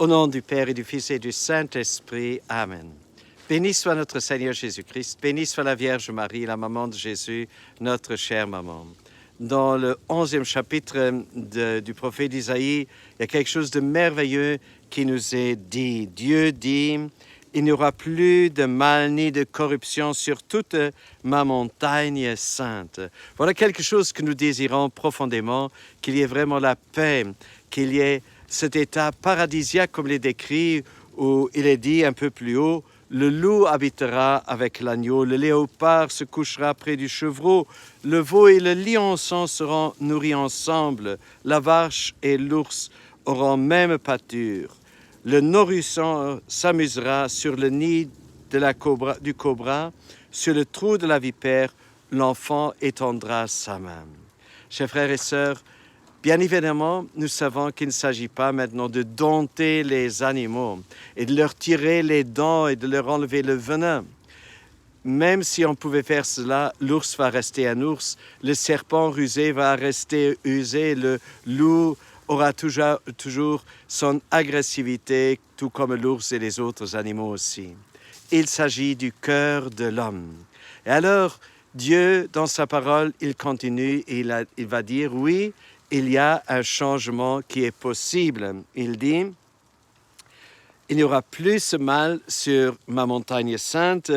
Au nom du Père et du Fils et du Saint-Esprit. Amen. Béni soit notre Seigneur Jésus-Christ, béni soit la Vierge Marie, la maman de Jésus, notre chère maman. Dans le 11e chapitre du prophète Isaïe, il y a quelque chose de merveilleux qui nous est dit. Dieu dit, il n'y aura plus de mal ni de corruption sur toute ma montagne sainte. Voilà quelque chose que nous désirons profondément, qu'il y ait vraiment la paix, qu'il y ait cet état paradisiaque comme il est décrit, où il est dit un peu plus haut, le loup habitera avec l'agneau, le léopard se couchera près du chevreau, le veau et le lionceau seront nourris ensemble, la vache et l'ours auront même pâture. Le nourrisson s'amusera sur le nid du cobra, sur le trou de la vipère, l'enfant étendra sa main. Chers frères et sœurs, bien évidemment, nous savons qu'il ne s'agit pas maintenant de dompter les animaux et de leur tirer les dents et de leur enlever le venin. Même si on pouvait faire cela, l'ours va rester un ours, le serpent rusé va rester usé, le loup aura toujours son agressivité, tout comme l'ours et les autres animaux aussi. Il s'agit du cœur de l'homme. Et alors, Dieu, dans sa parole, il continue et il va dire, oui, il y a un changement qui est possible. Il dit, il n'y aura plus ce mal sur ma montagne sainte,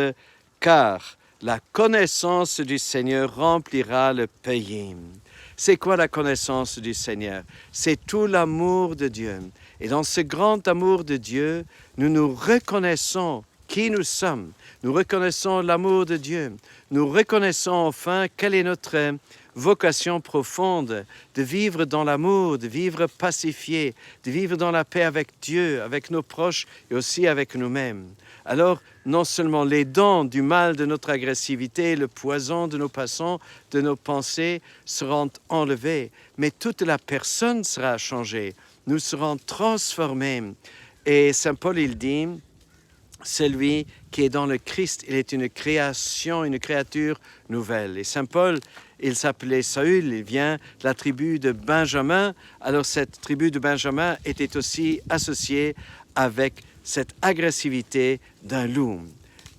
car la connaissance du Seigneur remplira le pays. C'est quoi la connaissance du Seigneur? C'est tout l'amour de Dieu. Et dans ce grand amour de Dieu, nous nous reconnaissons qui nous sommes. Nous reconnaissons l'amour de Dieu. Nous reconnaissons enfin quelle est notre vocation profonde de vivre dans l'amour, de vivre pacifié, de vivre dans la paix avec Dieu, avec nos proches et aussi avec nous-mêmes. Alors, non seulement les dents du mal de notre agressivité, le poison de nos passants, de nos pensées seront enlevés, mais toute la personne sera changée. Nous serons transformés. Et Saint Paul, il dit, celui qui est dans le Christ, il est une création, une créature nouvelle. Et Saint Paul, il s'appelait Saül, il vient de la tribu de Benjamin. Alors cette tribu de Benjamin était aussi associée avec cette agressivité d'un loup.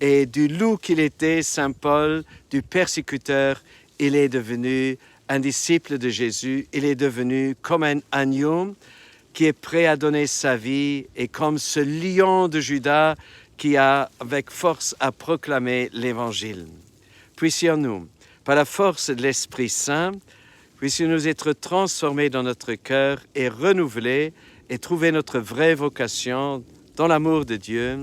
Et du loup qu'il était, Saint Paul, du persécuteur, il est devenu un disciple de Jésus. Il est devenu comme un agneau qui est prêt à donner sa vie et comme ce lion de Juda qui a avec force à proclamer l'Évangile. Puissions-nous, par la force de l'Esprit Saint, puissions-nous être transformés dans notre cœur et renouvelés et trouver notre vraie vocation dans l'amour de Dieu,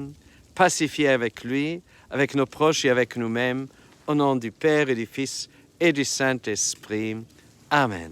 pacifiés avec lui, avec nos proches et avec nous-mêmes, au nom du Père et du Fils et du Saint-Esprit. Amen.